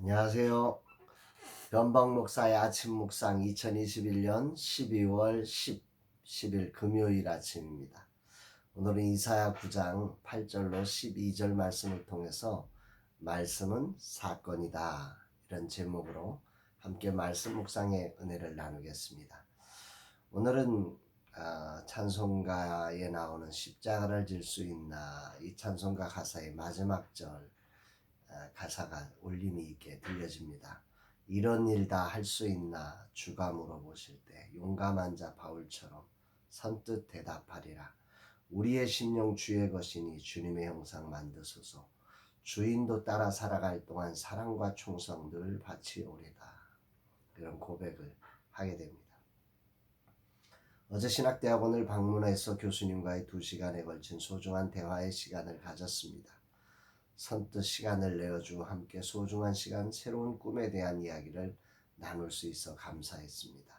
안녕하세요. 변방 목사의 아침 묵상 2021년 12월 10일 금요일 아침입니다. 오늘은 이사야 9장 8절로 12절 말씀을 통해서 말씀은 사건이다 이런 제목으로 함께 말씀 묵상의 은혜를 나누겠습니다. 오늘은 찬송가에 나오는 십자가를 질 수 있나 이 찬송가 가사의 마지막 절 가사가 울림이 있게 들려집니다. 이런 일 다 할 수 있나 주가 물어보실 때 용감한 자 바울처럼 선뜻 대답하리라. 우리의 심령 주의 것이니 주님의 형상 만드소서. 주인도 따라 살아갈 동안 사랑과 충성 늘 바치오리다. 이런 고백을 하게 됩니다. 어제 신학대학원을 방문해서 교수님과의 2시간에 걸친 소중한 대화의 시간을 가졌습니다. 선뜻 시간을 내어주고 함께 소중한 시간, 새로운 꿈에 대한 이야기를 나눌 수 있어 감사했습니다.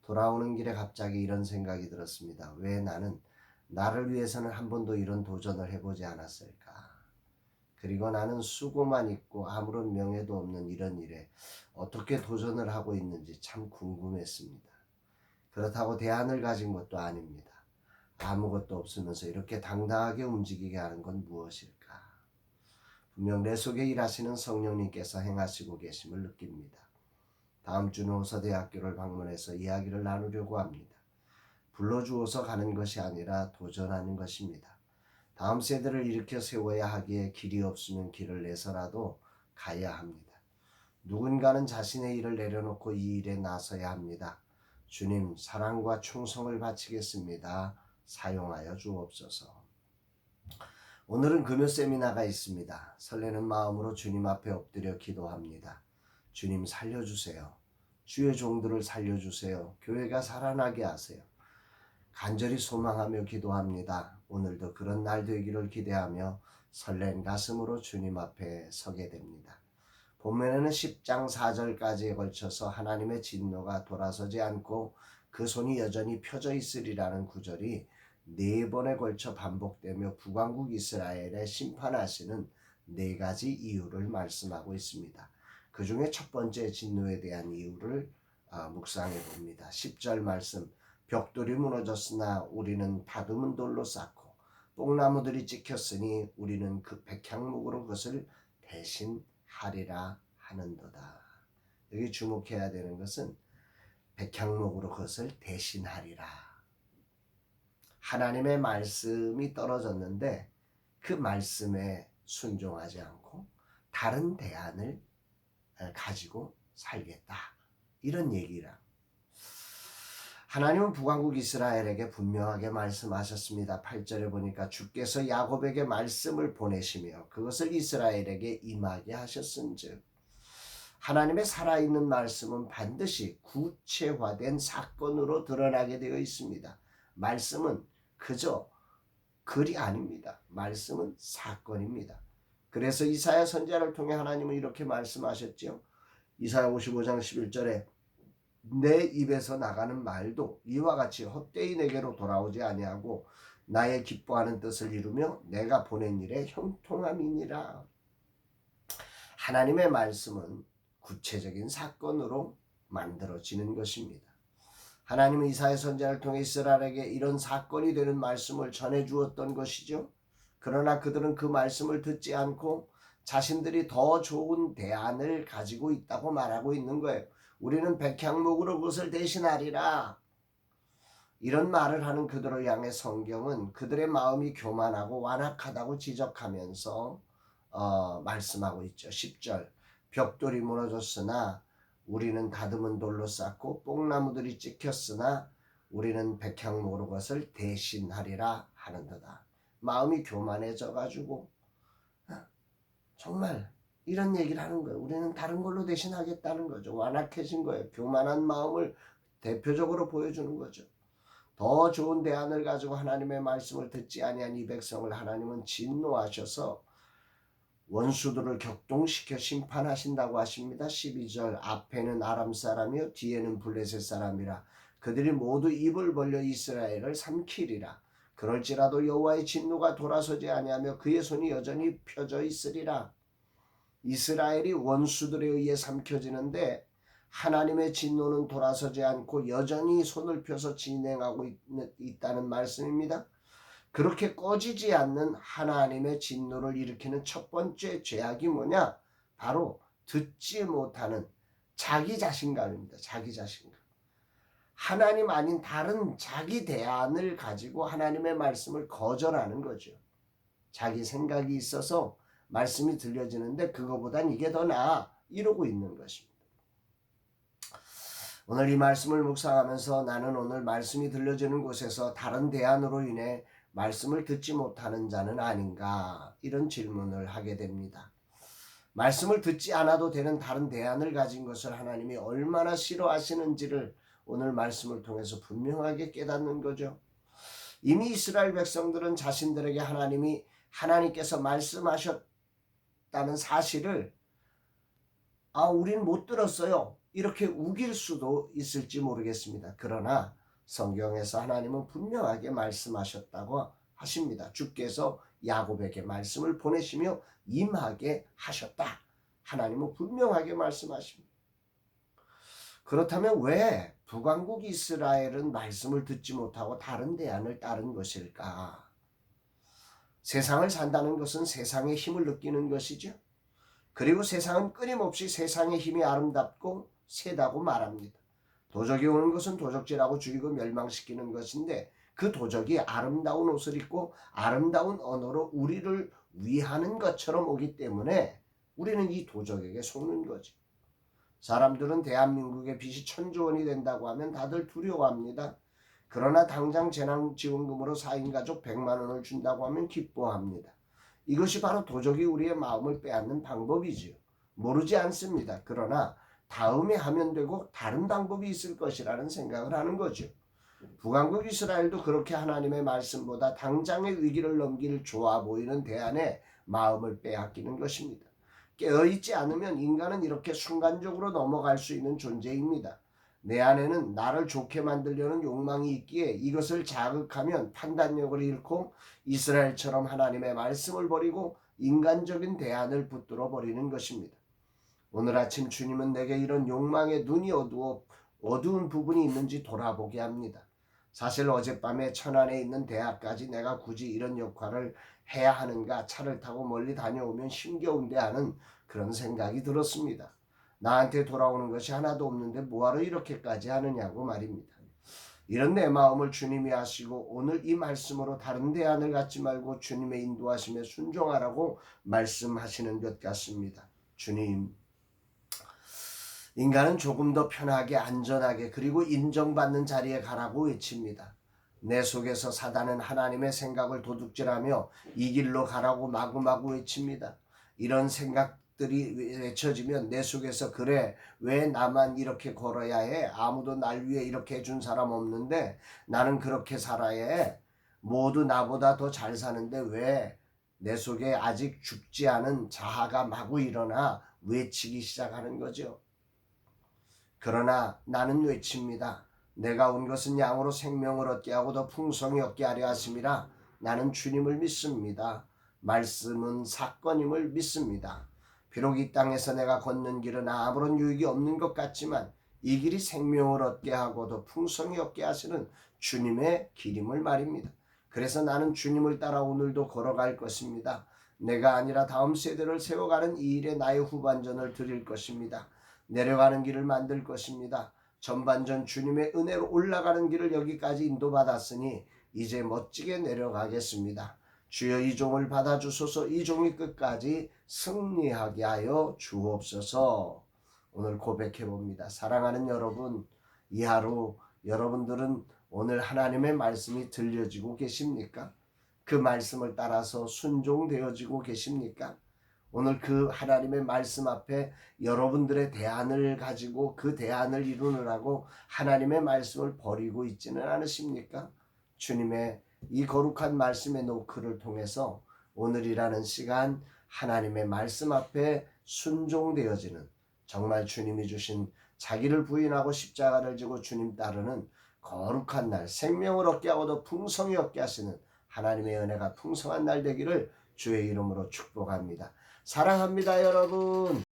돌아오는 길에 갑자기 이런 생각이 들었습니다. 왜 나는 나를 위해서는 한 번도 이런 도전을 해보지 않았을까? 그리고 나는 수고만 있고 아무런 명예도 없는 이런 일에 어떻게 도전을 하고 있는지 참 궁금했습니다. 그렇다고 대안을 가진 것도 아닙니다. 아무것도 없으면서 이렇게 당당하게 움직이게 하는 건 무엇일까? 분명 내 속에 일하시는 성령님께서 행하시고 계심을 느낍니다. 다음 주는 호서대학교를 방문해서 이야기를 나누려고 합니다. 불러주어서 가는 것이 아니라 도전하는 것입니다. 다음 세대를 일으켜 세워야 하기에 길이 없으면 길을 내서라도 가야 합니다. 누군가는 자신의 일을 내려놓고 이 일에 나서야 합니다. 주님, 사랑과 충성을 바치겠습니다. 사용하여 주옵소서. 오늘은 금요 세미나가 있습니다. 설레는 마음으로 주님 앞에 엎드려 기도합니다. 주님 살려주세요. 주의 종들을 살려주세요. 교회가 살아나게 하세요. 간절히 소망하며 기도합니다. 오늘도 그런 날 되기를 기대하며 설렌 가슴으로 주님 앞에 서게 됩니다. 본문에는 10장 4절까지에 걸쳐서 하나님의 진노가 돌아서지 않고 그 손이 여전히 펴져 있으리라는 구절이 4번에 걸쳐 반복되며 북왕국 이스라엘에 심판하시는 4가지 이유를 말씀하고 있습니다. 그 중에 첫 번째 진노에 대한 이유를 묵상해 봅니다. 10절 말씀, 벽돌이 무너졌으나 우리는 다듬은 돌로 쌓고 뽕나무들이 찍혔으니 우리는 그 백향목으로 그것을 대신하리라 하는도다. 여기 주목해야 되는 것은 백향목으로 그것을 대신하리라. 하나님의 말씀이 떨어졌는데 그 말씀에 순종하지 않고 다른 대안을 가지고 살겠다. 이런 얘기라. 하나님은 북왕국 이스라엘에게 분명하게 말씀하셨습니다. 8절에 보니까 주께서 야곱에게 말씀을 보내시며 그것을 이스라엘에게 임하게 하셨은즉 하나님의 살아있는 말씀은 반드시 구체화된 사건으로 드러나게 되어 있습니다. 말씀은 그저 글이 아닙니다. 말씀은 사건입니다. 그래서 이사야 선지자를 통해 하나님은 이렇게 말씀하셨죠. 이사야 55장 11절에 내 입에서 나가는 말도 이와 같이 헛되이 내게로 돌아오지 아니하고 나의 기뻐하는 뜻을 이루며 내가 보낸 일에 형통함이니라. 하나님의 말씀은 구체적인 사건으로 만들어지는 것입니다. 하나님은 이사야 선지자를 통해 이스라엘에게 이런 사건이 되는 말씀을 전해주었던 것이죠. 그러나 그들은 그 말씀을 듣지 않고 자신들이 더 좋은 대안을 가지고 있다고 말하고 있는 거예요. 우리는 백향목으로 그것을 대신하리라. 이런 말을 하는 그들을 향해 성경은 그들의 마음이 교만하고 완악하다고 지적하면서 말씀하고 있죠. 10절, 벽돌이 무너졌으나 우리는 다듬은 돌로 쌓고 뽕나무들이 찍혔으나 우리는 백향목으로 그것을 대신하리라 하는도다. 마음이 교만해져 가지고 정말 이런 얘기를 하는 거예요. 우리는 다른 걸로 대신하겠다는 거죠. 완악해진 거예요. 교만한 마음을 대표적으로 보여주는 거죠. 더 좋은 대안을 가지고 하나님의 말씀을 듣지 아니한 이 백성을 하나님은 진노하셔서 원수들을 격동시켜 심판하신다고 하십니다. 12절, 앞에는 아람 사람이요 뒤에는 블레셋 사람이라 그들이 모두 입을 벌려 이스라엘을 삼키리라. 그럴지라도 여호와의 진노가 돌아서지 아니하며 그의 손이 여전히 펴져 있으리라. 이스라엘이 원수들에 의해 삼켜지는데 하나님의 진노는 돌아서지 않고 여전히 손을 펴서 진행하고 있다는 말씀입니다. 그렇게 꺼지지 않는 하나님의 진노를 일으키는 첫 번째 죄악이 뭐냐? 바로 듣지 못하는 자기 자신감입니다. 자기 자신감. 하나님 아닌 다른 자기 대안을 가지고 하나님의 말씀을 거절하는 거죠. 자기 생각이 있어서 말씀이 들려지는데 그거보단 이게 더 나아 이러고 있는 것입니다. 오늘 이 말씀을 묵상하면서 나는 오늘 말씀이 들려지는 곳에서 다른 대안으로 인해 말씀을 듣지 못하는 자는 아닌가 이런 질문을 하게 됩니다. 말씀을 듣지 않아도 되는 다른 대안을 가진 것을 하나님이 얼마나 싫어하시는지를 오늘 말씀을 통해서 분명하게 깨닫는 거죠. 이미 이스라엘 백성들은 자신들에게 하나님께서 말씀하셨다는 사실을 우린 못 들었어요. 이렇게 우길 수도 있을지 모르겠습니다. 그러나 성경에서 하나님은 분명하게 말씀하셨다고 하십니다. 주께서 야곱에게 말씀을 보내시며 임하게 하셨다. 하나님은 분명하게 말씀하십니다. 그렇다면 왜 북왕국 이스라엘은 말씀을 듣지 못하고 다른 대안을 따른 것일까? 세상을 산다는 것은 세상의 힘을 느끼는 것이죠. 그리고 세상은 끊임없이 세상의 힘이 아름답고 세다고 말합니다. 도적이 오는 것은 도적질하고 죽이고 멸망시키는 것인데 그 도적이 아름다운 옷을 입고 아름다운 언어로 우리를 위하는 것처럼 오기 때문에 우리는 이 도적에게 속는 거지. 사람들은 대한민국의 빚이 1,000조 원이 된다고 하면 다들 두려워합니다. 그러나 당장 재난지원금으로 4인 가족 100만 원을 준다고 하면 기뻐합니다. 이것이 바로 도적이 우리의 마음을 빼앗는 방법이지요. 모르지 않습니다. 그러나 다음에 하면 되고 다른 방법이 있을 것이라는 생각을 하는 거죠. 북왕국 이스라엘도 그렇게 하나님의 말씀보다 당장의 위기를 넘길 좋아 보이는 대안에 마음을 빼앗기는 것입니다. 깨어있지 않으면 인간은 이렇게 순간적으로 넘어갈 수 있는 존재입니다. 내 안에는 나를 좋게 만들려는 욕망이 있기에 이것을 자극하면 판단력을 잃고 이스라엘처럼 하나님의 말씀을 버리고 인간적인 대안을 붙들어 버리는 것입니다. 오늘 아침 주님은 내게 이런 욕망의 눈이 어두운 부분이 있는지 돌아보게 합니다. 사실 어젯밤에 천안에 있는 대학까지 내가 굳이 이런 역할을 해야 하는가, 차를 타고 멀리 다녀오면 힘겨운데 하는 그런 생각이 들었습니다. 나한테 돌아오는 것이 하나도 없는데 뭐하러 이렇게까지 하느냐고 말입니다. 이런 내 마음을 주님이 아시고 오늘 이 말씀으로 다른 대안을 갖지 말고 주님의 인도하심에 순종하라고 말씀하시는 것 같습니다. 주님, 인간은 조금 더 편하게 안전하게 그리고 인정받는 자리에 가라고 외칩니다. 내 속에서 사단은 하나님의 생각을 도둑질하며 이 길로 가라고 마구마구 외칩니다. 이런 생각들이 외쳐지면 내 속에서 그래, 왜 나만 이렇게 걸어야 해? 아무도 날 위해 이렇게 해준 사람 없는데 나는 그렇게 살아야 해? 모두 나보다 더 잘 사는데 왜 내 속에 아직 죽지 않은 자아가 마구 일어나 외치기 시작하는 거죠. 그러나 나는 외칩니다. 내가 온 것은 양으로 생명을 얻게 하고 더 풍성히 얻게 하려 하심이라. 나는 주님을 믿습니다. 말씀은 사건임을 믿습니다. 비록 이 땅에서 내가 걷는 길은 아무런 유익이 없는 것 같지만 이 길이 생명을 얻게 하고 더 풍성히 얻게 하시는 주님의 길임을 말입니다. 그래서 나는 주님을 따라 오늘도 걸어갈 것입니다. 내가 아니라 다음 세대를 세워가는 이 일에 나의 후반전을 드릴 것입니다. 내려가는 길을 만들 것입니다. 전반전 주님의 은혜로 올라가는 길을 여기까지 인도받았으니 이제 멋지게 내려가겠습니다. 주여 이 종을 받아주소서. 이 종이 끝까지 승리하게 하여 주옵소서. 오늘 고백해봅니다. 사랑하는 여러분, 이 하루 여러분들은 오늘 하나님의 말씀이 들려지고 계십니까? 그 말씀을 따라서 순종되어지고 계십니까? 오늘 그 하나님의 말씀 앞에 여러분들의 대안을 가지고 그 대안을 이루느라고 하나님의 말씀을 버리고 있지는 않으십니까? 주님의 이 거룩한 말씀의 노크를 통해서 오늘이라는 시간 하나님의 말씀 앞에 순종되어지는, 정말 주님이 주신 자기를 부인하고 십자가를 지고 주님 따르는 거룩한 날, 생명을 얻게 하고 더 풍성히 얻게 하시는 하나님의 은혜가 풍성한 날 되기를 주의 이름으로 축복합니다. 사랑합니다, 여러분.